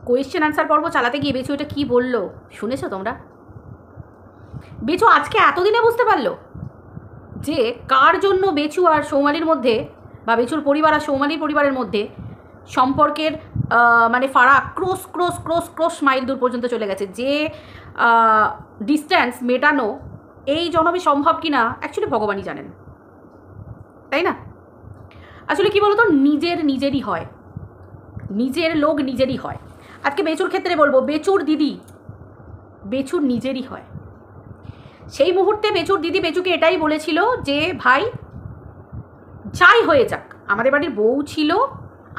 Question answer পর্ব চালাতে গিয়ে বেচু এটা কী বললো শুনেছো তোমরা? বেচু আজকে এতদিনে বুঝতে পারলো যে কার জন্য বেচু আর সৌমালির মধ্যে বা বেচুর পরিবার আর সৌমালির পরিবারের মধ্যে সম্পর্কের মানে ফারাক cross cross cross cross mile দূর পর্যন্ত চলে গেছে। যে ডিস্ট্যান্স মেটানো এই জন্মে সম্ভব কিনা অ্যাকচুয়ালি ভগবানই জানেন, তাই না? আসলে কি বলতো, নিজেরই হয়, নিজের লোক নিজেরই হয়। আজকে বেচুর ক্ষেত্রে বলবো, বেচুর দিদি বেচুর নিজেরই হয়। সেই মুহূর্তে বেচুর দিদি বেচুকে এটাই বলেছিল যে ভাই যাই হয়ে যাক, আমাদের বাড়ির বউ ছিল,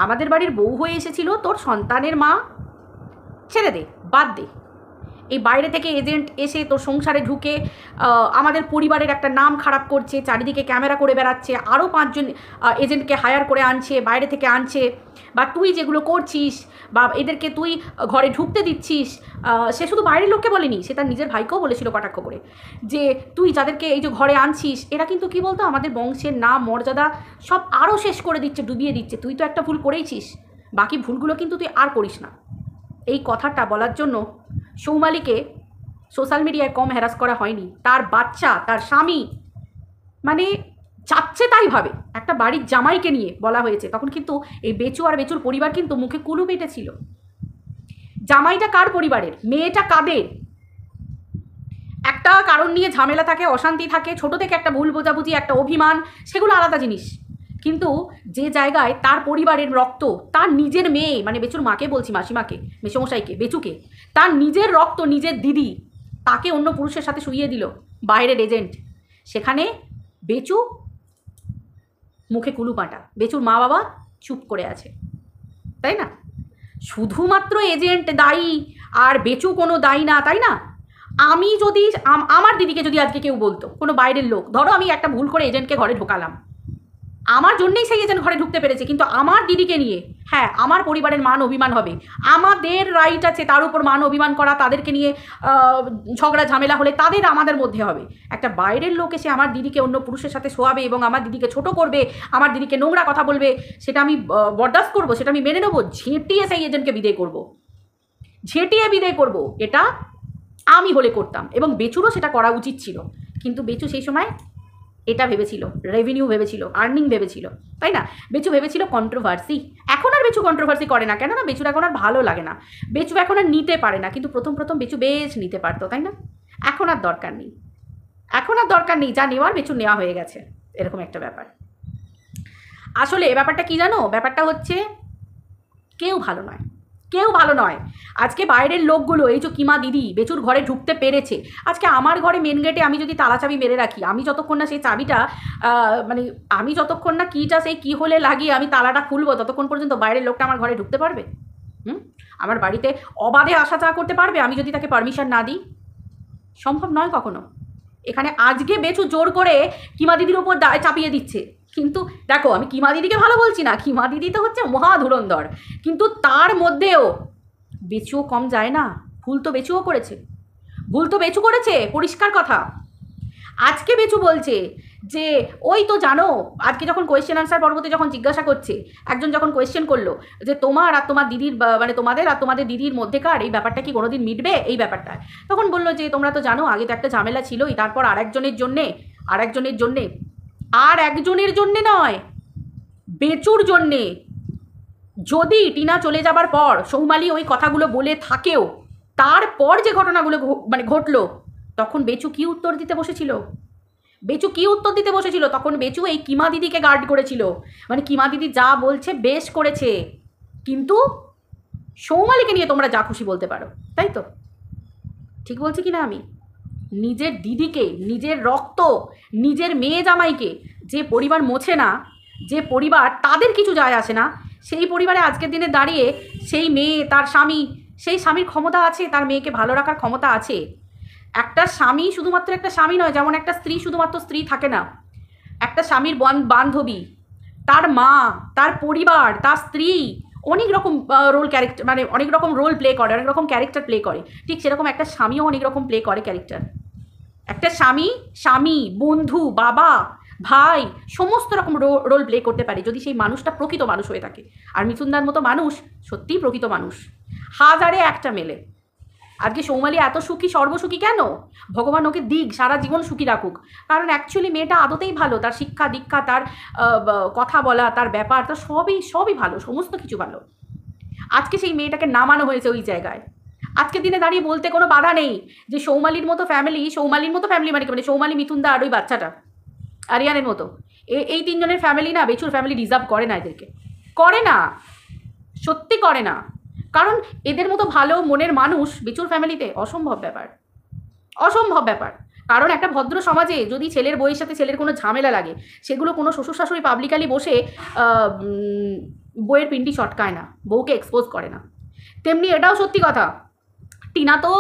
আমাদের বাড়ির বউ হয়ে এসেছিল, তোর সন্তানের মা, ছেড়ে দে, বাদ দে। এই বাইরে থেকে এজেন্ট এসে তোর সংসারে ঢুকে আমাদের পরিবারের একটা নাম খারাপ করছে, চারিদিকে ক্যামেরা করে বেড়াচ্ছে, আরও 5 জন এজেন্টকে হায়ার করে আনছে, বাইরে থেকে আনছে, বা তুই যেগুলো করছিস বা এদেরকে তুই ঘরে ঢুকতে দিচ্ছিস, সে শুধু বাইরের লোককে বলেনি, সে তার নিজের ভাইকেও বলেছিল কটাক্ষ করে যে তুই যাদেরকে এই যে ঘরে আনছিস এরা কিন্তু কি বলতো আমাদের বংশের নাম মর্যাদা সব আরও শেষ করে দিচ্ছে, ডুবিয়ে দিচ্ছে। তুই তো একটা ভুল করেইছিস, বাকি ভুলগুলো কিন্তু তুই আর করিস না। এই কথাটা বলার জন্য সৌমালিকে সোশ্যাল মিডিয়ায় কম হ্যারাস করা হয়নি। তার বাচ্চা, তার স্বামী, মানে চাচ্ছে তাই ভাবে একটা বাড়ির জামাইকে নিয়ে বলা হয়েছে, তখন কিন্তু এই বেচু আর বেচুর পরিবার কিন্তু মুখে কুলু পেটেছিল। জামাইটা কার পরিবারের, মেয়েটা কাদের? একটা কারণ নিয়ে ঝামেলা থাকে, অশান্তি থাকে, ছোট থেকে একটা ভুল বোঝাবুঝি, একটা অভিমান, সেগুলো আলাদা জিনিস। কিন্তু যে জায়গায় তার পরিবারের রক্ত, তার নিজের মেয়ে, মানে বেচুর মাকে বলছি, মাসিমাকে, মেসমশাইকে, বেচুকে, তার নিজের রক্ত, নিজের দিদি, তাকে অন্য পুরুষের সাথে শুইয়ে দিল বাইরের এজেন্ট। সেখানে বেচু মুখে কুলু পাঁটা, বেচুর মা বাবা চুপ করে আছে, তাই না? শুধুমাত্র এজেন্ট দায়ী আর বেচু কোনো দায়ী না, তাই না? আমি যদি আমার দিদিকে যদি আজকে কেউ বলতো, কোনো বাইরের লোক, ধরো আমি একটা ভুল করে এজেন্টকে ঘরে ঢোকালাম, আমার জন্যই সেই এজেন্ট ঘরে ঢুকতে পেরেছে, কিন্তু আমার দিদিকে নিয়ে, হ্যাঁ আমার পরিবারের মান অভিমান হবে, আমাদের রাইট আছে তার উপর মান অভিমান করা, তাদেরকে নিয়ে ঝগড়া ঝামেলা হলে তাদের আমাদের মধ্যে হবে। একটা বাইরের লোক এসে আমার দিদিকে অন্য পুরুষের সাথে শোয়াবে এবং আমার দিদিকে ছোট করবে, আমার দিদিকে নোংরা কথা বলবে, সেটা আমি বরদাস্ত করবো, সেটা আমি মেনে নেবো? ঝেঁটিয়ে সেই এজেন্টকে বিদায় করবো, ঝেঁটিয়ে বিদায় করবো। এটা আমি হলে করতাম এবং বেচুরও সেটা করা উচিত ছিল। কিন্তু বেচু সেই সময় এটা ভেবেছিল, রেভিনিউ ভেবেছিল, আর্নিং ভেবেছিল, তাই না? বেচু ভেবেছিল কন্ট্রোভার্সি। এখন আর বেচু কন্ট্রোভার্সি করে না, কেন না বেচুর এখন আর ভালো লাগে না, বেচু এখন আর নিতে পারে না। কিন্তু প্রথম বেচু বেশ নিতে পারতো, তাই না? এখন আর দরকার নেই, এখন আর দরকার নেই, যা নেওয়ার বেচু নেওয়া হয়ে গেছে, এরকম একটা ব্যাপার। আসলে ব্যাপারটা কি জানো, ব্যাপারটা হচ্ছে কেউ ভালো নয়, কেউ ভালো নয়। আজকে বাইরের লোকগুলো, এই যে কিমা দিদি বেচুর ঘরে ঢুকতে পেরেছে, আজকে আমার ঘরে মেন গেটে আমি যদি তালা চাবি মেরে রাখি, আমি যতক্ষণ না সেই চাবিটা মানে আমি যতক্ষণ না কিটা সেই কি হলে লাগিয়ে আমি তালাটা খুলবো, ততক্ষণ পর্যন্ত বাইরের লোকটা আমার ঘরে ঢুকতে পারবে? আমার বাড়িতে অবাধে আসা যাওয়া করতে পারবে আমি যদি তাকে পারমিশন না দিই? সম্ভব নয় কখনো। এখানে আজকে বেচু জোর করে কিমা দিদির ওপর দায় চাপিয়ে দিচ্ছে। কিন্তু দেখো, আমি কিমা দিদিকে ভালো বলছি না, কিমা দিদি তো হচ্ছে মহা ধুরন্ধর, কিন্তু তার মধ্যেও বেচুও কম যায় না। ভুল তো বেচুও করেছে, ভুল তো বেচু করেছে, পরিষ্কার কথা। আজকে বেচু বলছে যে ওই তো জানো, আজকে যখন কোয়েশ্চেন আনসার পরবর্তী যখন জিজ্ঞাসা করছে, একজন যখন কোয়েশ্চেন করলো যে তোমার আর তোমার দিদির মানে তোমাদের আর তোমাদের দিদির মধ্যেকার এই ব্যাপারটা কি কোনোদিন মিটবে, এই ব্যাপারটা, তখন বললো যে তোমরা তো জানো আগে তো একটা ঝামেলা ছিলই, তারপর আরেকজনের জন্যে নয়, বেচুর জন্যে। যদি টিনা চলে যাবার পর সৌমালি ওই কথাগুলো বলে থাকেও, তারপর যে ঘটনাগুলো মানে ঘটলো, তখন বেচু কি উত্তর দিতে বসেছিল? তখন বেচু এই কিমা দিদিকে গার্ড করেছিল, মানে কিমা দিদি যা বলছে বেশ করেছে, কিন্তু সৌমালিকে নিয়ে তোমরা যা খুশি বলতে পারো, তাই তো? ঠিক বলছি কি না আমি? নিজের দিদিকে, নিজের রক্ত, নিজের মেয়ে জামাইকে যে পরিবার মোছে না, যে পরিবার তাদের কিছু যায় আসে না, সেই পরিবারে আজকের দিনে দাঁড়িয়ে সেই মেয়ে, তার স্বামী, সেই স্বামীর ক্ষমতা আছে, তার মেয়েকে ভালো রাখার ক্ষমতা আছে। একটা স্বামী শুধুমাত্র একটা স্বামী নয়, যেমন একটা স্ত্রী শুধুমাত্র স্ত্রী থাকে না, একটা স্বামীর বান্ধবী, তার মা, তার পরিবার, তার স্ত্রী অনেক রকম রোল ক্যারেক্টার, মানে অনেক রকম রোল প্লে করে, অনেক রকম ক্যারেক্টার প্লে করে। ঠিক সেরকম একটা স্বামীও অনেক রকম প্লে করে ক্যারেক্টার। একটা স্বামী, বন্ধু, বাবা, ভাই, সমস্ত রকম রোল প্লে করতে পারে যদি সেই মানুষটা প্রকৃত মানুষ হয়ে থাকে। আর মিথুনদার মতো মানুষ সত্যিই প্রকৃত মানুষ। হাজারে একটা মেলে। আজকে সৌমালি এত সুখী, সর্বসুখী কেন? ভগবান ওকে দিক, সারা জীবন সুখী রাখুক। কারণ অ্যাকচুয়ালি মেয়েটা আদতেই ভালো, তার শিক্ষা দীক্ষা, তার কথা বলা, তার ব্যাপার, তার সবই ভালো, সমস্ত কিছু ভালো। আজকে সেই মেয়েটাকে নামানো হয়েছে ওই জায়গায়। আজকের দিনে দাঁড়িয়ে বলতে কোনো বাধা নেই যে সৌমালির মতো ফ্যামিলি মানে কি, মানে সৌমালি, মিথুনদা আর ওই বাচ্চাটা আরিয়ানের মতো, এই তিনজনের ফ্যামিলি না, বেচুর ফ্যামিলি ডিজার্ভ করে না এদেরকে, করে না, সত্যি করে না। কারণ এদের মতো ভালো মনের মানুষ বেচুর ফ্যামিলিতে অসম্ভব ব্যাপার, অসম্ভব ব্যাপার। কারণ একটা ভদ্র সমাজে যদি ছেলের বউয়ের সাথে ছেলের কোনো ঝামেলা লাগে, সেগুলো কোনো শ্বশুর শাশুড়ি পাবলিকালি বসে বউয়ের পিন্ডি চটকায় না, বউকে এক্সপোজ করে না। তেমনি এটাও সত্যি কথা, টিনা তো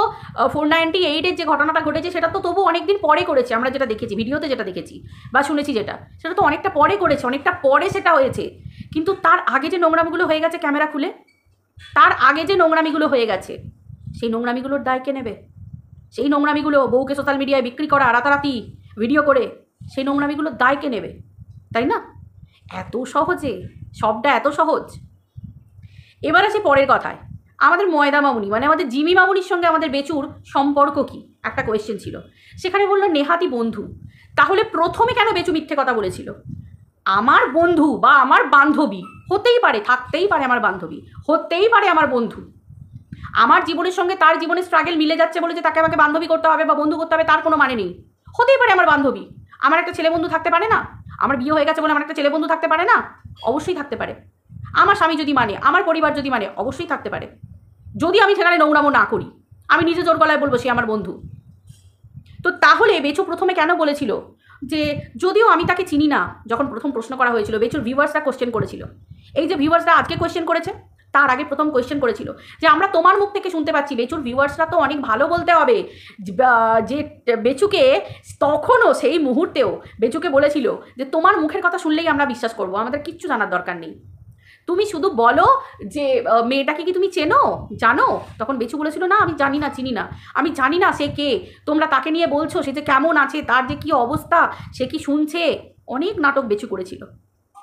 498-এর যে ঘটনাটা ঘটেছে সেটা তো তবু অনেকদিন পরে করেছে, আমরা যেটা দেখেছি, ভিডিওতে যেটা দেখেছি বা শুনেছি, সেটা তো অনেকটা পরে করেছে, অনেকটা পরে সেটা হয়েছে। কিন্তু তার আগে যে নোংরামিগুলো হয়ে গেছে ক্যামেরা খুলে, তার আগে যে নোংরামিগুলো হয়ে গেছে, সেই নোংরামিগুলোর দায় কে নেবে? সেই নোংরামিগুলো বউকে সোশ্যাল মিডিয়ায় বিক্রি করা, রাতারাতি ভিডিও করে, সেই নোংরামিগুলোর দায় কে নেবে? তাই না? এত সহজে সবটা, এত সহজ। এবার আসি পরের কথায়, আমাদের ময়দা মামুনি মানে আমাদের জিমি মামুনির সঙ্গে আমাদের বেচুর সম্পর্ক কি, একটা কোয়েশ্চেন ছিল। সেখানে বললো নেহাতি বন্ধু। তাহলে প্রথমে কেন বেচু মিথ্যে কথা বলেছিল? আমার বন্ধু বা আমার বান্ধবী হতেই পারে, থাকতেই পারে আমার বান্ধবী, হতেই পারে আমার বন্ধু। আমার জীবনের সঙ্গে তার জীবনের স্ট্রাগল মিলে যাচ্ছে বলে যে তাকে আমাকে বান্ধবী করতে হবে বা বন্ধু করতে হবে তার কোনো মানে নেই। হতেই পারে আমার বান্ধবী। আমার একটা ছেলে বন্ধু থাকতে পারে না? আমার বিয়ে হয়ে গেছে বলে আমার একটা ছেলে বন্ধু থাকতে পারে না? অবশ্যই থাকতে পারে। আমার স্বামী যদি মানে, আমার পরিবার যদি মানে, অবশ্যই থাকতে পারে, যদি আমি সেখানে নোংরামো না করি। আমি নিজে জোর গলায় বলবো সে আমার বন্ধু। তো তাহলে বেচু প্রথমে কেন বলেছিল যে, যদিও আমি তাকে চিনি না, যখন প্রথম প্রশ্ন করা হয়েছিল, বেচুর ভিউয়ার্সরা কোয়েশ্চেন করেছিল। এই যে ভিউয়ার্সরা আজকে কোয়েশ্চেন করেছে, তার আগে প্রথম কোয়েশ্চেন করেছিল যে আমরা তোমার মুখ থেকে শুনতে পাচ্ছি, বেচুর ভিউয়ার্সরা তো অনেক ভালো বলতে হবে, যে বেচুকে তখনও সেই মুহূর্তেও বেচুকে বলেছিল যে তোমার মুখের কথা শুনলেই আমরা বিশ্বাস করবো, আমাদের কিচ্ছু জানার দরকার নেই, তুমি শুধু বলো যে মেয়েটাকে কি তুমি চেনো, জানো? তখন বেচু বলেছিল না আমি জানি না, চিনি না, আমি জানি না সে কে, তোমরা তাকে নিয়ে বলছো, সে যে কেমন আছে, তার যে কী অবস্থা, সে কি শুনছে, অনেক নাটক বেচু করেছিল।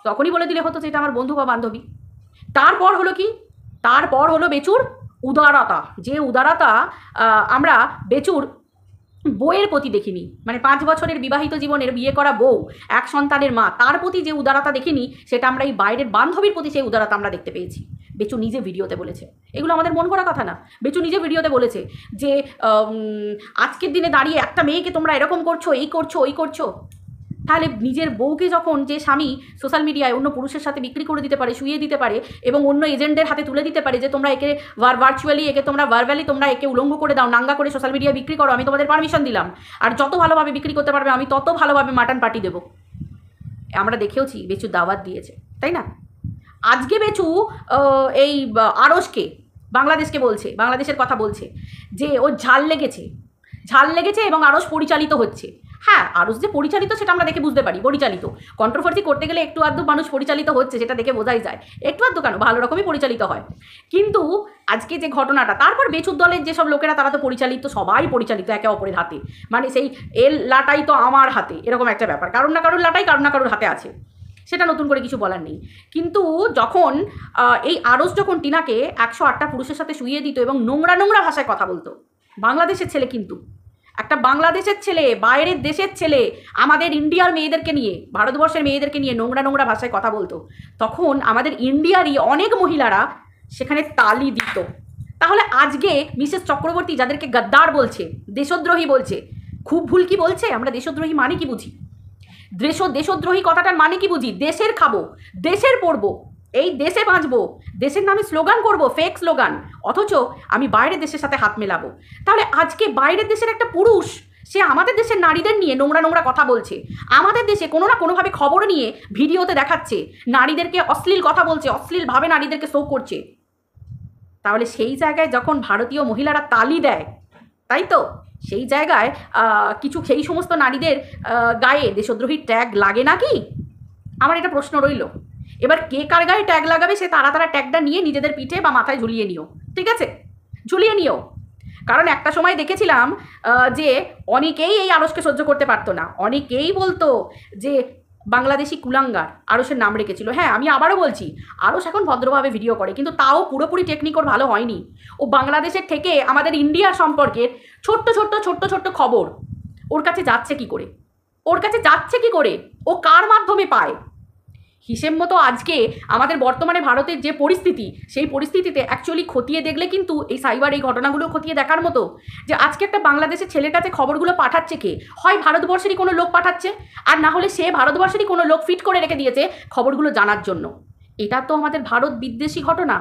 তখনই বলে দিলে হতো যে এটা আমার বন্ধু বা বান্ধবী। তারপর হলো কি, তারপর হলো বেচুর উদারতা, যে উদারতা আমরা বেচুর বউয়ের প্রতি দেখিনি, মানে 5 বছরের বিবাহিত জীবনের বিয়ে করা বউ, এক সন্তানের মা, তার প্রতি যে উদারতা দেখিনি, সেটা আমরা এই বাইরের বান্ধবীর প্রতি সেই উদারতা আমরা দেখতে পেয়েছি। বেচু নিজে ভিডিওতে বলেছে, এগুলো আমাদের মন করা কথা না। বেচু নিজে ভিডিওতে বলেছে যে আজকের দিনে দাঁড়িয়ে একটা মেয়েকে তোমরা এরকম করছো, এই করছো, ওই করছো। তাহলে নিজের বউকে যখন যে স্বামী সোশ্যাল মিডিয়ায় অন্য পুরুষের সাথে বিক্রি করে দিতে পারে, শুইয়ে দিতে পারে এবং অন্য এজেন্টদের হাতে তুলে দিতে পারে যে তোমরা একে ভার্চুয়ালি, একে তোমরা ভার্বালি তোমরা একে উলঙ্গ করে দাও, নাঙ্গা করে সোশ্যাল মিডিয়ায় বিক্রি করো, আমি তোমাদের পারমিশন দিলাম, আর যত ভালোভাবে বিক্রি করতে পারবে আমি তত ভালোভাবে মাটন পার্টি দেবো। আমরা দেখেওছি বেচু দাওয়াত দিয়েছে, তাই না? আজকে বেচু এই আরশকে, বাংলাদেশকে বলছে, বাংলাদেশের কথা বলছে যে ওর ঝাল লেগেছে এবং আরশ পরিচালিত হচ্ছে। হ্যাঁ, আরশ যে পরিচালিত সেটা আমরা দেখে বুঝতে পারি, পরিচালিত, কন্ট্রোভার্সি করতে গেলে একটু আধটু মানুষ পরিচালিত হচ্ছে সেটা দেখে বোঝাই যায়, একটু আধটু কেন, ভালো রকমই পরিচালিত হয়। কিন্তু আজকে যে ঘটনাটা, তারপর বেচুর দলের যেসব লোকেরা তারা তো পরিচালিত, সবাই পরিচালিত একে অপরের হাতে, মানে সেই এর লাটাই তো আমার হাতে, এরকম একটা ব্যাপার, কারোর না কারোর লাটাই কারোর না কারোর হাতে আছে, সেটা নতুন করে কিছু বলার নেই। কিন্তু যখন এই আরশ যখন টিনাকে 108টা পুরুষের সাথে শুইয়ে দিত এবং নোংরা নোংরা ভাষায় কথা বলতো, বাংলাদেশের ছেলে, কিন্তু একটা বাংলাদেশের ছেলে, বাইরের দেশের ছেলে, আমাদের ইন্ডিয়ার মেয়েদেরকে নিয়ে, ভারতবর্ষের মেয়েদেরকে নিয়ে নোংরা নোংরা ভাষায় কথা বলতো, তখন আমাদের ইন্ডিয়ারই অনেক মহিলারা সেখানে তালি দিত। তাহলে আজকে মিসেস চক্রবর্তী যাদেরকে গদ্দার বলছে, দেশদ্রোহী বলছে, খুব ভুল কি বলছে? আমরা দেশদ্রোহী মানে কি বুঝি? দেশদ্রোহী কথাটার মানে কি বুঝি? দেশের খাবো, দেশের পড়বো, এই দেশে বাঁচবো, দেশের নামে স্লোগান করব, ফেক স্লোগান, অথচ আমি বাইরের দেশের সাথে হাত মেলাবো। তাহলে আজকে বাইরের দেশের একটা পুরুষ সে আমাদের দেশের নারীদের নিয়ে নোংরা নোংরা কথা বলছে, আমাদের দেশে কোনো না কোনোভাবে খবর নিয়ে ভিডিওতে দেখাচ্ছে, নারীদেরকে অশ্লীল কথা বলছে, অশ্লীলভাবে নারীদেরকে শো করছে। তাহলে সেই জায়গায় যখন ভারতীয় মহিলারা তালি দেয়, তাই তো সেই জায়গায় কিছু সেই সমস্ত নারীদের গায়ে দেশদ্রোহী ট্যাগ লাগে নাকি? আমার এটা প্রশ্ন রইল। এবার কে কার গায়ে ট্যাগ লাগাবে সে তারা ট্যাগটা নিয়ে নিজেদের পিঠে বা মাথায় ঝুলিয়ে নিও, ঠিক আছে, ঝুলিয়ে নিও। কারণ একটা সময় দেখেছিলাম যে অনেকেই এই আরশকে সহ্য করতে পারতো না, অনেকেই বলতো যে বাংলাদেশি কুলাঙ্গার আরসের নাম রেখেছিল। হ্যাঁ, আমি আবারও বলছি, আরস এখন ভদ্রভাবে ভিডিও করে, কিন্তু তাও পুরোপুরি টেকনিক ওর ভালো হয়নি। ও বাংলাদেশের থেকে আমাদের ইন্ডিয়ার সম্পর্কের ছোট্ট ছোট্ট ছোট্ট ছোট্ট খবর ওর কাছে যাচ্ছে কি করে, ওর কাছে যাচ্ছে কি করে, ও কার মাধ্যমে পায়। হিসেব মতো আজকে আমাদের বর্তমানে ভারতের যে পরিস্থিতি, সেই পরিস্থিতিতে অ্যাকচুয়ালি খতিয়ে দেখলে কিন্তু এই সাইবার এই ঘটনাগুলো খতিয়ে দেখার মতো, যে আজকে একটা বাংলাদেশের ছেলের কাছে খবরগুলো পাঠাচ্ছে কে, হয় ভারতবর্ষেরই কোনো লোক পাঠাচ্ছে, আর না হলে সে ভারতবর্ষেরই কোনো লোক ফিট করে রেখে দিয়েছে খবরগুলো জানার জন্য। এটা তো আমাদের ভারত বিদ্বেষী ঘটনা,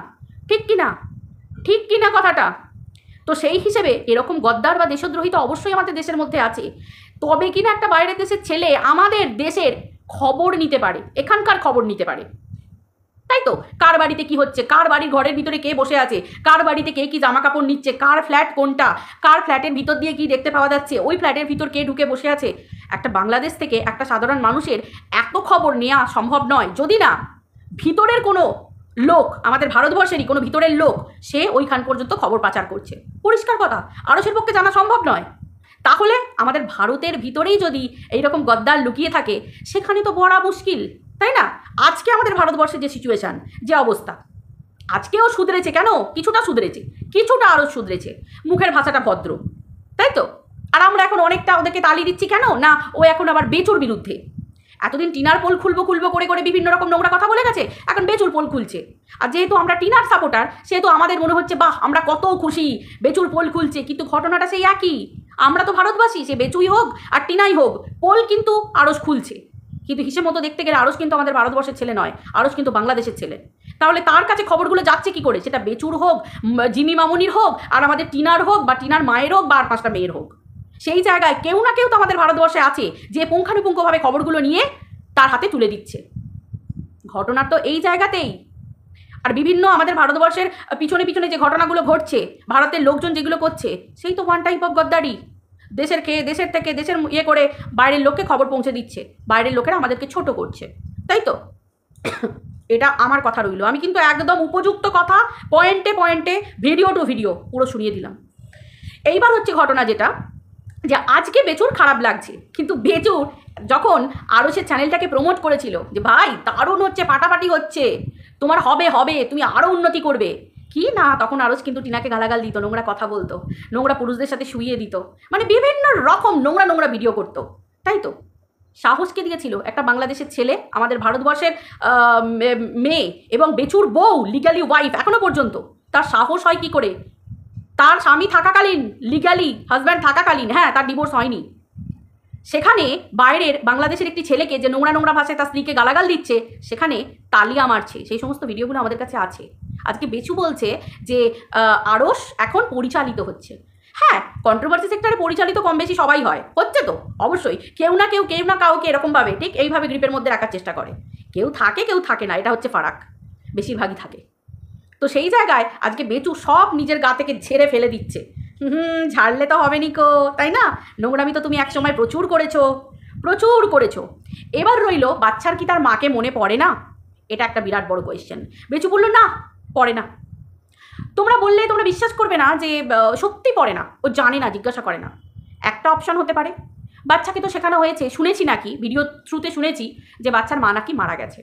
ঠিক কিনা? ঠিক কিনা কথাটা? তো সেই হিসেবে এরকম গদ্দার বা দেশদ্রোহী তো অবশ্যই আমাদের দেশের মধ্যে আছে, তবে কিনা একটা বাইরের দেশের ছেলে আমাদের দেশের খবর নিতে পারে, এখানকার খবর নিতে পারে, তাই তো? কার বাড়িতে কি হচ্ছে, কার বাড়ির ঘরের ভিতরে কে বসে আছে, কার বাড়িতে কে কি জামা কাপড় নিচ্ছে, কার ফ্ল্যাট কোনটা, কার ফ্ল্যাটের ভিতর দিয়ে কি দেখতে পাওয়া যাচ্ছে, ওই ফ্ল্যাটের ভিতর কে ঢুকে বসে আছে, একটা বাংলাদেশ থেকে একটা সাধারণ মানুষের এত খবর নেওয়া সম্ভব নয় যদি না ভিতরের কোনো লোক, আমাদের ভারতবর্ষেরই কোনো ভিতরের লোক সে ওইখান পর্যন্ত খবর পাচার করছে। পরিষ্কার কথা, আরসের পক্ষে জানা সম্ভব নয়। তাহলে আমাদের ভারতের ভিতরেই যদি এইরকম গদ্দার লুকিয়ে থাকে, সেখানে তো বড়া মুশকিল, তাই না? আজকে আমাদের ভারতবর্ষের যে সিচুয়েশান, যে অবস্থা, আজকেও শুধরেছে, কেন কিছুটা শুধরেছে, কিছুটা আরও শুধরেছে, মুখের ভাষাটা ভদ্র, তাই তো? আর আমরা এখন অনেকটা ওদেরকে তালি দিচ্ছি কেন না, ও এখন আবার বেচুর বিরুদ্ধে। এতদিন টিনার পোল খুলবো খুলবো করে করে বিভিন্ন রকম নোংরা কথা বলে গেছে, এখন বেচুর পোল খুলছে। আর যেহেতু আমরা টিনার সাপোর্টার, সেহেতু আমাদের মনে হচ্ছে বাহ আমরা কত খুশি, বেচুর পোল খুলছে, কিন্তু ঘটনাটা সেই একই। আমরা তো ভারতবাসী, সে বেচুই হোক আর টিনাই হোক, পোল কিন্তু আরস খুলছে। কিন্তু হিসেব মতো দেখতে গেলে আরস কিন্তু আমাদের ভারতবর্ষের ছেলে নয়, আরস কিন্তু বাংলাদেশের ছেলে। তাহলে তার কাছে খবরগুলো যাচ্ছে কি করে, সেটা বেচুর হোক, জিমি মামুনির হোক, আর আমাদের টিনার হোক, বা টিনার মায়ের হোক, বা আর 5টা মেয়ের হোক, সেই জায়গায় কেউ না কেউ তো আমাদের ভারতবর্ষে আছে যে পুঙ্খানুপুঙ্খভাবে খবরগুলো নিয়ে তার হাতে তুলে দিচ্ছে। ঘটনা তো এই জায়গাতেই। আর বিভিন্ন আমাদের ভারতবর্ষের পিছনে পিছনে যে ঘটনাগুলো ঘটছে, ভারতের লোকজন যেগুলো করছে, সেই তো ওয়ান টাইপ অফ গদ্দারি। দেশের খেয়ে দেশের থেকে দেশের ইয়ে করে বাইরের লোককে খবর পৌঁছে দিচ্ছে, বাইরের লোকেরা আমাদেরকে ছোট করছে, তাই তো? এটা আমার কথা রইল। আমি কিন্তু একদম উপযুক্ত কথা, পয়েন্টে পয়েন্টে, ভিডিও টু ভিডিও পুরো শুনিয়ে দিলাম। এইবার হচ্ছে ঘটনা যেটা, যে আজকে বেচুর খারাপ লাগছে, কিন্তু বেচুর যখন আরসের চ্যানেলটাকে প্রমোট করেছিল যে ভাই দারুণ হচ্ছে, ফাটাফাটি হচ্ছে, তোমার হবে হবে, তুমি আরও উন্নতি করবে, কি না, তখন আরস কিন্তু টিনাকে গালাগাল দিত, নোংরা কথা বলতো, নোংরা পুরুষদের সাথে শুইয়ে দিত, মানে বিভিন্ন রকম নোংরা নোংরা ভিডিও করতো, তাই তো? সাহসকে দিয়েছিল একটা বাংলাদেশের ছেলে, আমাদের ভারতবর্ষের মেয়ে এবং বেচুর বউ, লিগালি ওয়াইফ এখনো পর্যন্ত, তার সাহস হয় কি করে? তার স্বামী থাকাকালীন, লিগালি হাজব্যান্ড থাকাকালীন, হ্যাঁ তার ডিভোর্স হয়নি, সেখানে বাইরের বাংলাদেশের একটি ছেলেকে যে নোংরা নোংরা ভাষায় তার স্ত্রীকে গালাগাল দিচ্ছে, সেখানে তালিয়া মারছে, সেই সমস্ত ভিডিওগুলো আমাদের কাছে আছে। আজকে বেচু বলছে যে আরস এখন পরিচালিত হচ্ছে। হ্যাঁ, কন্ট্রোভার্সি সেক্টরে পরিচালিত কম বেশি সবাই হয়, হচ্ছে তো অবশ্যই, কেউ না কাউকে এরকমভাবে ঠিক এইভাবে গ্রিপের মধ্যে রাখার চেষ্টা করে, কেউ থাকে কেউ থাকে না, এটা হচ্ছে ফারাক, বেশিরভাগই থাকে। তো সেই জায়গায় আজকে বেচু সব নিজের গা থেকে ঝেড়ে ফেলে দিচ্ছে। ঝাড়লে তো হবে নিকো, তাই না? নোংরামি তো তুমি একসময় প্রচুর করেছো। এবার রইল বাচ্চার কি তার মাকে মনে পড়ে না? এটা একটা বিরাট বড় কোয়েশ্চেন। বেচু বললো না, পড়ে না। তোমরা বললে তোমরা বিশ্বাস করবে না যে সত্যি পড়ে না, ও জানে না, জিজ্ঞাসা করে না। একটা অপশান হতে পারে, বাচ্চাকে তো শেখানো হয়েছে, শুনেছি নাকি, ভিডিও থ্রুতে শুনেছি যে বাচ্চার মা নাকি মারা গেছে।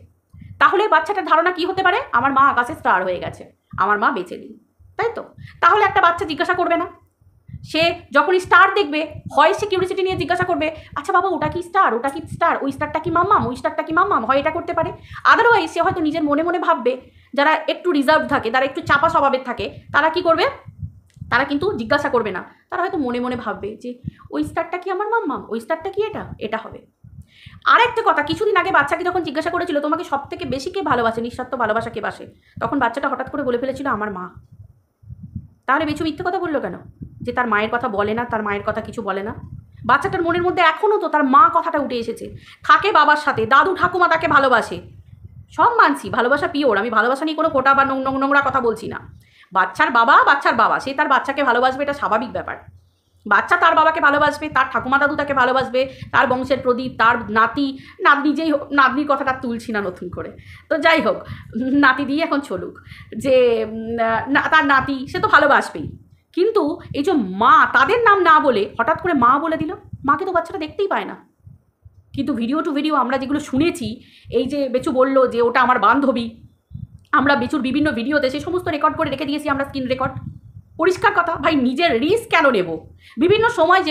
তাহলে বাচ্চাটার ধারণা কি হতে পারে? আমার মা আকাশে স্টার হয়ে গেছে, আমার মা বেঁচে নেই, তাই তো? তাহলে একটা বাচ্চা জিজ্ঞাসা করবে না? সে যখনই স্টার দেখবে, হয় সে কিউরিসিটি নিয়ে জিজ্ঞাসা করবে, আচ্ছা বাবা ওটা কি স্টার, ওই স্টারটা কি মাম্মাম, ওই স্টারটা কি মাম্মাম, হয় এটা করতে পারে। আদারওয়াইজ সে হয়তো নিজের মনে মনে ভাববে, যারা একটু রিজার্ভ থাকে, যারা একটু চাপা স্বভাবের থাকে, তারা কি করবে? তারা কিন্তু জিজ্ঞাসা করবে না, তারা হয়তো মনে মনে ভাববে যে ওই স্টারটা কি আমার মাম্মাম, ওই স্টারটা কি এটা হবে। আরেকটা কথা, কিছুদিন আগে বাচ্চাকে যখন জিজ্ঞাসা করেছিল তোমাকে সব থেকে বেশি কে ভালোবাসে, নিঃস্বার্থ ভালোবাসা কে বাসে, তখন বাচ্চাটা হঠাৎ করে বলে ফেলেছিল আমার মা। তাহলে বেচু মিথ্যে কথা বললো কেন যে তার মায়ের কথা বলে না, তার মায়ের কথা কিছু বলে না? বাচ্চাটার মনের মধ্যে এখনও তো তার মা কথাটা উঠে এসেছে, থাকে বাবার সাথে, দাদু ঠাকুমা তাকে ভালোবাসে, সব মানছি, ভালোবাসা পিওর, আমি ভালোবাসা নিয়ে কোনো কোটা বা নোংরা কথা বলছি না। বাচ্চার বাবা সে তার বাচ্চাকে ভালোবাসবে, এটা স্বাভাবিক ব্যাপার। বাচ্চা তার বাবাকে ভালোবাসবে, তার ঠাকুমা দাদু তাকে ভালোবাসবে, তার বংশের প্রদীপ, তার নাতনি যেই হোক, নাতনির কথাটা তুলছি না নতুন করে, তো যাই হোক, নাতি দিয়ে এখন চলুক, যে তার নাতি সে তো ভালোবাসবেই। কিন্তু এই যে মা, তাদের নাম না বলে হঠাৎ করে মা বলে দিল, মাকে তো বাচ্চাটা দেখতেই পায় না, কিন্তু ভিডিও টু ভিডিও আমরা যেগুলো শুনেছি, এই যে বেচু বলল যে ওটা আমার বান্ধবী, আমরা বেচুর বিভিন্ন ভিডিওতে সেই সমস্ত রেকর্ড করে রেখে দিয়েছি আমরা, স্ক্রিন রেকর্ড। পরিষ্কার কথা ভাই, নিজের রিস্ক কেন নেব? বিভিন্ন সময়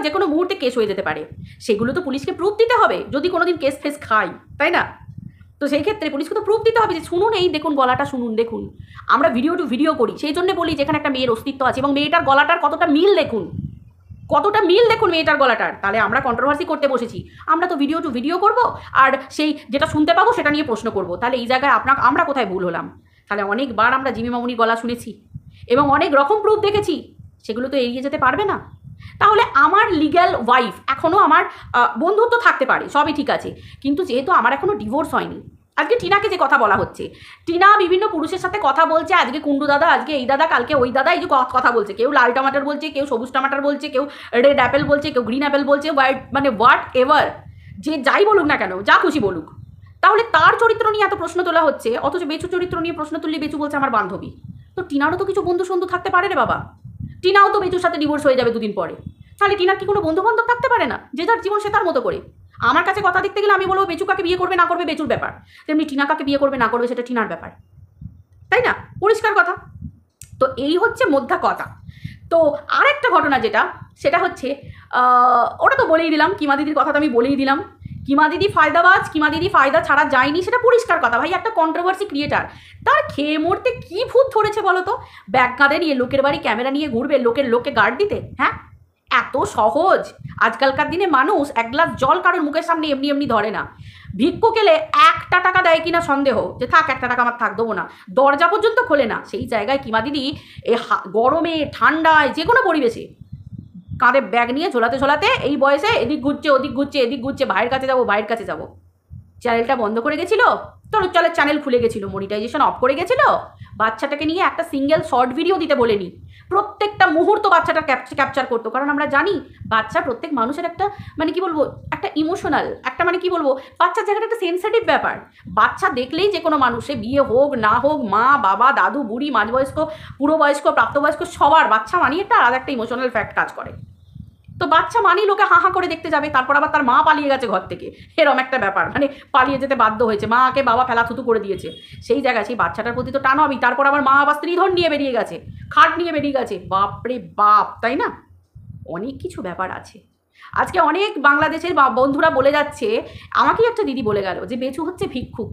যে কোনো মুহূর্তে কেস হয়ে যেতে পারে, সেগুলো তো পুলিশকে প্রুফ দিতে হবে যদি কোনোদিন কেস ফেস খাই, তাই না? তো সেই ক্ষেত্রে পুলিশকে তো প্রুফ দিতে হবে যে শুনুন, এই দেখুন গলাটা শুনুন, দেখুন আমরা ভিডিও টু ভিডিও করি, সেই জন্য বলি যেখানে একটা মেয়ের অস্তিত্ব আছে এবং মেয়েটার গলাটার কতটা মিল দেখুন, কতটা মিল দেখুন মেয়েটার গলাটার। তাহলে আমরা কন্ট্রোভার্সি করতে বসেছি, আমরা তো ভিডিও টু ভিডিও করব আর সেই যেটা শুনতে পাবো সেটা নিয়ে প্রশ্ন করব। তাহলে এই জায়গায় আমরা কোথায় ভুল হলাম? তাহলে অনেকবার আমরা জিমি মামুনির গলা শুনেছি এবং অনেক রকম প্রুফ দেখেছি, সেগুলো তো এড়িয়ে যেতে পারবে না। তাহলে আমার লিগ্যাল ওয়াইফ এখনও আমার বন্ধুত্ব থাকতে পারে, সবই ঠিক আছে, কিন্তু যেহেতু আমার এখনও ডিভোর্স হয়নি, আজকে টিনাকে যে কথা বলা হচ্ছে, টিনা বিভিন্ন পুরুষের সাথে কথা বলছে, আজকে কুন্ডু দাদা, আজকে এই দাদা, কালকে ওই দাদা, এই যে কথা বলছে, কেউ লাল টমাটার বলছে, কেউ সবুজ টমাটার বলছে, কেউ রেড অ্যাপেল বলছে, কেউ গ্রিন অ্যাপেল বলছে, মানে হোয়াট এভার, যে যাই বলুক না কেন, যা খুশি বলুক, তাহলে তার চরিত্র নিয়ে এত প্রশ্ন তোলা হচ্ছে, অথচ বেচু চরিত্র নিয়ে প্রশ্ন তুললে বেচু বলছে আমার বান্ধবী। তো টিনারও তো কিছু বন্ধু সন্ধু থাকতে পারে রে বাবা, টিনাও তো বেচুর সাথে ডিভোর্স হয়ে যাবে দুদিন পরে, তাহলে টিনার কি কোনো বন্ধু বান্ধব থাকতে পারে না? যে যার জীবন সে তার মতো করে। আমার কাছে কথা দেখতে গেলে আমি বলবো বেচু কাকে বিয়ে করবে না করবে বেচুর ব্যাপার, তেমনি টিনা কাকে বিয়ে করবে না করবে সেটা টিনার ব্যাপার, তাই না? পরিষ্কার কথা। তো এই হচ্ছে মোদ্দা কথা। তো আরেকটা ঘটনা যেটা, সেটা হচ্ছে ওটা তো বলেই দিলাম, কিমা দিদির কথা তো আমি বলেই দিলাম। কিমা দিদি ফায়দাবাজ, কিমা দিদি ফায়দা ছাড়া যায়নি, সেটা পরিষ্কার কথা। ভাই একটা কন্ট্রোভার্সি ক্রিয়েটার, তার খেয়ে মরতে কী ভূত ধরেছে বলো তো? ব্যাগ কাঁধে নিয়ে লোকের বাড়ি ক্যামেরা নিয়ে ঘুরবে, লোককে গার্ড দিতে? হ্যাঁ, এত সহজ? আজকালকার দিনে মানুষ এক গ্লাস জল কারোর মুখের সামনে এমনি এমনি ধরে না। ভিক্ষু গেলে 1টা টাকা দেয় কিনা সন্দেহ, যে থাক 1টা টাকা আমার থাক, দেবো না, দরজা পর্যন্ত খোলে না। সেই জায়গায় কিমা দিদি গরমে ঠান্ডায় যে কোনো পরিবেশে কাঁধে ব্যাগ নিয়ে ঝোলাতে এই বয়সে এদিক ঘুরছে ওদিক ঘুরছে, ভাইয়ের কাছে যাবো। চ্যানেলটা বন্ধ করে গেছিলো, চলের চ্যানেল খুলে গেছিলো, মনিটাইজেশন অফ করে গেছিলো, বাচ্চাটাকে নিয়ে একটা সিঙ্গেল শর্ট ভিডিও দিতে বলেনি, প্রত্যেকটা মুহূর্ত বাচ্চাটা ক্যাপচার করতো। কারণ আমরা জানি বাচ্চা প্রত্যেক মানুষের একটা মানে কি বলবো, একটা ইমোশনাল, একটা মানে কি বলবো, বাচ্চার জায়গাটা একটা সেন্সিটিভ ব্যাপার। বাচ্চা দেখলেই যে কোনো মানুষে বিয়ে হোক না হোক, মা বাবা দাদু বুড়ি মাঝবয়স্ক পুরোবয়স্ক প্রাপ্তবয়স্ক, সবার বাচ্চা মানিয়ে একটা আলাদা একটা ইমোশনাল ফ্যাক্ট কাজ করে। তো বাচ্চা মানি লোকে হাঁ করে দেখতে যাবে, তারপর আবার তার মা পালিয়ে গেছে ঘর থেকে, এরম একটা ব্যাপার, মানে পালিয়ে যেতে বাধ্য হয়েছে, মাকে বাবা ফেলা থুতু করে দিয়েছে, সেই জায়গায় সেই বাচ্চাটার প্রতি তো টান হবেই। তারপর আবার মা আবার স্ত্রীধন নিয়ে বেরিয়ে গেছে, খাট নিয়ে বেরিয়ে গেছে, বাপরে বাপ, তাই না? অনেক কিছু ব্যাপার আছে। আজকে অনেক বাংলাদেশের বন্ধুরা বলে যাচ্ছে, আমাকেই একটা দিদি বলে গেল যে বেচু হচ্ছে ভিক্ষুক।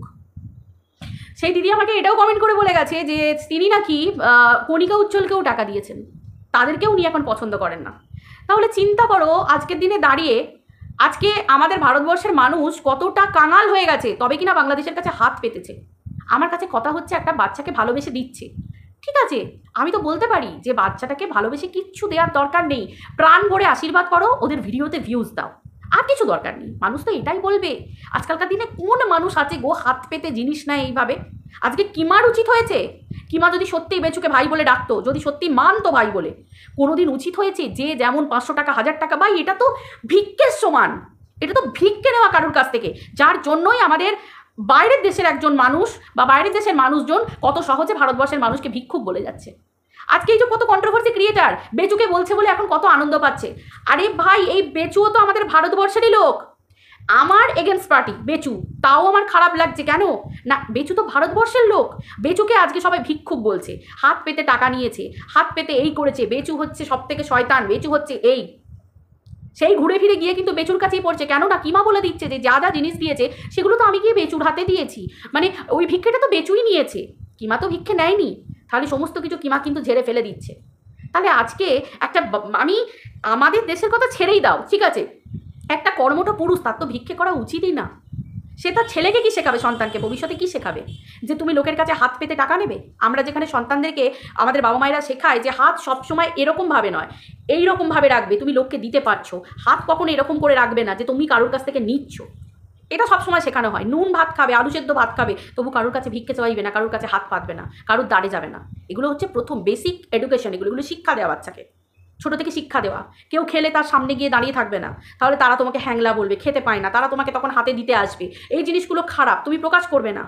সেই দিদি আমাকে এটাও কমেন্ট করে বলে গেছে যে তিনি নাকি কণিকা উজ্জ্বলকেও টাকা দিয়েছেন, তাদেরকেও উনি এখন পছন্দ করেন না। তাহলে চিন্তা করো আজকের দিনে দাঁড়িয়ে আজকে আমাদের ভারতবর্ষের মানুষ কতটা কাঙাল হয়ে গেছে, তবে কিনা বাংলাদেশের কাছে হাত পেতেছে। আমার কাছে কথা হচ্ছে, একটা বাচ্চাকে ভালোবেসে দিচ্ছে, ঠিক আছে, আমি তো বলতে পারি যে বাচ্চাটাকে ভালোবেসে কিচ্ছু দেওয়ার দরকার নেই, প্রাণ ভরে আশীর্বাদ করো, ওদের ভিডিওতে ভিউজ দাও, আর কিছু দরকার নেই। মানুষ তো এটাই বলবে। আজকালকার দিনে কোন মানুষ আছে গো হাত পেতে জিনিস নেয় এইভাবে? আজকে কিমার উচিত হয়েছে, কিমা যদি সত্যিই বেচুকে ভাই বলে ডাকতো, যদি সত্যি মানতো ভাই বলে, কোনোদিন উচিত হয়েছে যে যেমন 500 টাকা 1000 টাকা, ভাই এটা তো ভিক্ষের সমান, এটা তো ভিক্ষে নেওয়া কারোর কাছ থেকে, যার জন্যই আমাদের বাইরের দেশের একজন মানুষ বা বাইরের দেশের মানুষজন কত সহজে ভারতবর্ষের মানুষকে ভিক্ষুক বলে যাচ্ছে। আজকে এই যে কত কন্ট্রোভার্সি ক্রিয়েটার বেচুকে বলছে বলে এখন কত আনন্দ পাচ্ছে। আরে ভাই, এই বেচুও তো আমাদের ভারতবর্ষেরই লোক, আমার এগেনস্ট পার্টি বেচু, তাও আমার খারাপ লাগছে। কেন না, বেচু তো ভারতবর্ষের লোক। বেচুকে আজকে সবাই ভিক্ষুক বলছে, হাত পেতে টাকা নিয়েছে, হাত পেতে এই করেছে, বেচু হচ্ছে সব থেকে শয়তান, বেচু হচ্ছে এই সেই, ঘুরে ফিরে গিয়ে কিন্তু বেচুর কাছেই পড়ছে। কেন না, কিমা বলে দিচ্ছে যে যা যা জিনিস দিয়েছে সেগুলো তো আমি গিয়ে বেচুর হাতে দিয়েছি, মানে ওই ভিক্ষেটা তো বেচুই নিয়েছে, কিমা তো ভিক্ষে নেয়নি। তাহলে সমস্ত কিছু কিমা কিন্তু ঝেড়ে ফেলে দিচ্ছে। তাহলে আজকে একটা আমি আমাদের দেশের কথা ছেড়েই দাও, ঠিক আছে, একটা কর্মঠ পুরুষ তার তো ভিক্ষে করা উচিতই না। সে তার ছেলেকে কি শেখাবে, সন্তানকে ভবিষ্যতে কি শেখাবে, যে তুমি লোকের কাছে হাত পেতে টাকা নেবে? আমরা যেখানে সন্তানদেরকে আমাদের বাবা মায়েরা শেখায় যে হাত সবসময় এরকমভাবে নয়, এইরকমভাবে রাখবে, তুমি লোককে দিতে পারছো, হাত কখনো এরকম করে রাখবে না যে তুমি কারোর কাছ থেকে নিচ্ছ, এটা সবসময় শেখানো হয়। নুন ভাত খাবে, আলু সেদ্ধ ভাত খাবে, তবু কারোর কাছে ভিক্ষে চাইবে না, কারোর কাছে হাত পাতবে না, কারোর দাঁড়ে যাবে না। এগুলো হচ্ছে প্রথম বেসিক এডুকেশন, এগুলো শিক্ষা দেওয়া বাচ্চাকে, ছোটো থেকে শিক্ষা দেওয়া। কেউ খেলে তার সামনে গিয়ে দাঁড়িয়ে থাকবে না, তাহলে তারা তোমাকে হ্যাংলা বলবে, খেতে পায় না, তারা তোমাকে তখন হাতে দিতে আসবে, এই জিনিসগুলো খারাপ, তুমি প্রকাশ করবে না,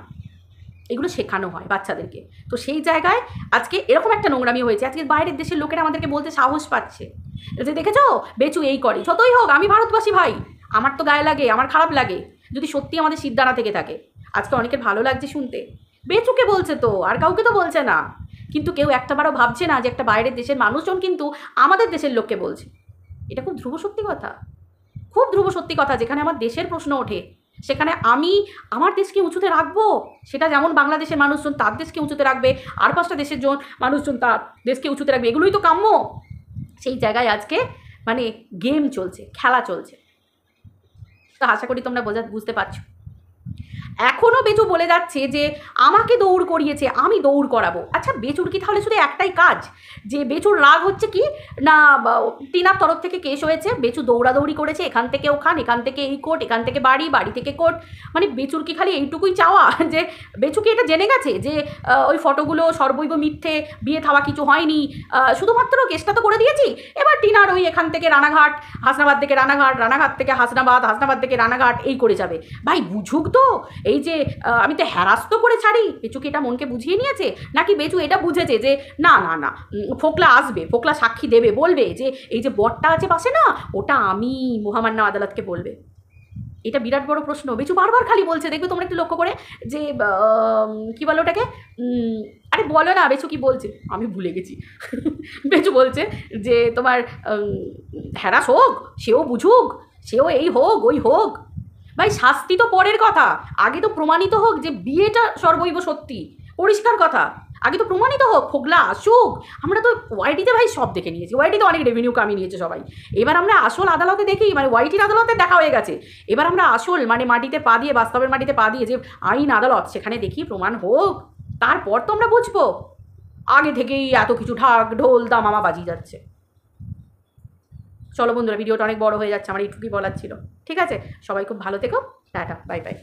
এগুলো শেখানো হয় বাচ্চাদেরকে। তো সেই জায়গায় আজকে এরকম একটা নোংরামি হয়েছে, আজকে বাইরের দেশের লোকেরা আমাদেরকে বলতে সাহস পাচ্ছে যে দেখেছো বেচু এই করে। যতই হোক আমি ভারতবাসী ভাই, আমার তো গায়ে লাগে, আমার খারাপ লাগে যদি সত্যি আমাদের সিদ্ধানা থেকে থাকে। আজকে অনেকের ভালো লাগছে শুনতে, বেচুকে বলছে তো, আর কাউকে তো বলছে না। কিন্তু কেউ একটাবারও ভাবছে না যে একটা বাইরের দেশের মানুষজন কিন্তু আমাদের দেশের লোককে বলছে। এটা খুব ধ্রুব সত্যি কথা, খুব ধ্রুব সত্যি কথা। যেখানে আমার দেশের প্রশ্ন ওঠে সেখানে আমি আমার দেশকে উঁচুতে রাখবো, সেটা যেমন বাংলাদেশের মানুষজন তার দেশকে উঁচুতে রাখবে, আর 5টা দেশের মানুষজন তার দেশকে উঁচুতে রাখবে, এগুলোই তো কাম্য। সেই জায়গায় আজকে মানে গেম চলছে, খেলা চলছে। তো আশা করি তোমরা বুঝতে পারছো। এখনও বেচু বলে যাচ্ছে যে আমাকে দৌড় করিয়েছে, আমি দৌড় করাবো। আচ্ছা, বেচুর কি তাহলে শুধু একটাই কাজ? যে বেচুর রাগ হচ্ছে কি না টিনার তরফ থেকে কেস হয়েছে, বেচু দৌড়াদৌড়ি করেছে, এখান থেকে ওখান, এখান থেকে এই কোর্ট, এখান থেকে বাড়ি, বাড়ি থেকে কোর্ট। মানে বেচুর কি খালি এইটুকুই চাওয়া যে বেচু কি এটা জেনে গেছে যে ওই ফটোগুলো সর্বৈব মিথ্যে, বিয়ে থাওয়া কিছু হয়নি, শুধুমাত্র কেসটা তো করে দিয়েছি, এবার টিনার ওই এখান থেকে রানাঘাট, হাসনাবাদ থেকে রানাঘাট, রানাঘাট থেকে হাসনাবাদ, হাসনাবাদ থেকে রানাঘাট এই করে যাবে। ভাই বুঝুক তো, এই যে আমি তো হ্যারাস্ত করে ছাড়ি, বেচু কি এটা মনকে বুঝিয়ে নিয়েছে? নাকি বেচু এটা বুঝেছে যে না না না ফোকলা আসবে, ফোকলা সাক্ষী দেবে, বলবে যে এই যে বটটা আছে পাশে না, ওটা আমি মহামান্য আদালতকে বলবে? এটা বিরাট বড় প্রশ্ন। বেচু বারবার খালি বলছে, দেখবে তোমরা একটু লক্ষ্য করে, যে কি বলো ওটাকে, আরে বলো না, বেচু কি বলছে আমি ভুলে গেছি। বেচু বলছে যে তোমার হ্যারাস হোক, সেও বুঝুক, সেও এই হোক ওই হোক। ভাই শাস্তি তো পরের কথা, আগে তো প্রমাণিত হোক যে বিয়েটা সর্বৈব সত্যি, পরিষ্কার কথা। আগে তো প্রমাণিত হোক, ফোকলা আসুক। আমরা তো ওয়াইটিতে ভাই সব দেখে নিয়েছি, ওয়াইটিতে অনেক রেভিনিউ কামিয়ে নিয়েছে সবাই। এবার আমরা আসল আদালতে দেখি, মানে ওয়াইটির আদালতে দেখা হয়ে গেছে, এবার আমরা আসল মানে মাটিতে পা দিয়ে, বাস্তবের মাটিতে পা দিয়ে যে আইন আদালত, সেখানে দেখি প্রমাণ হোক, তারপর তো আমরা বুঝবো। আগে থেকেই এত কিছু ঢাক ঢোল দামামা বাজিয়ে যাচ্ছে। চলো বন্ধুরা, ভিডিওটা অনেক বড় হয়ে যাচ্ছে, আমার এইটুকুই বলার ছিল। ঠিক আছে, সবাই খুব ভালো থেকো, টাটা, বাই বাই।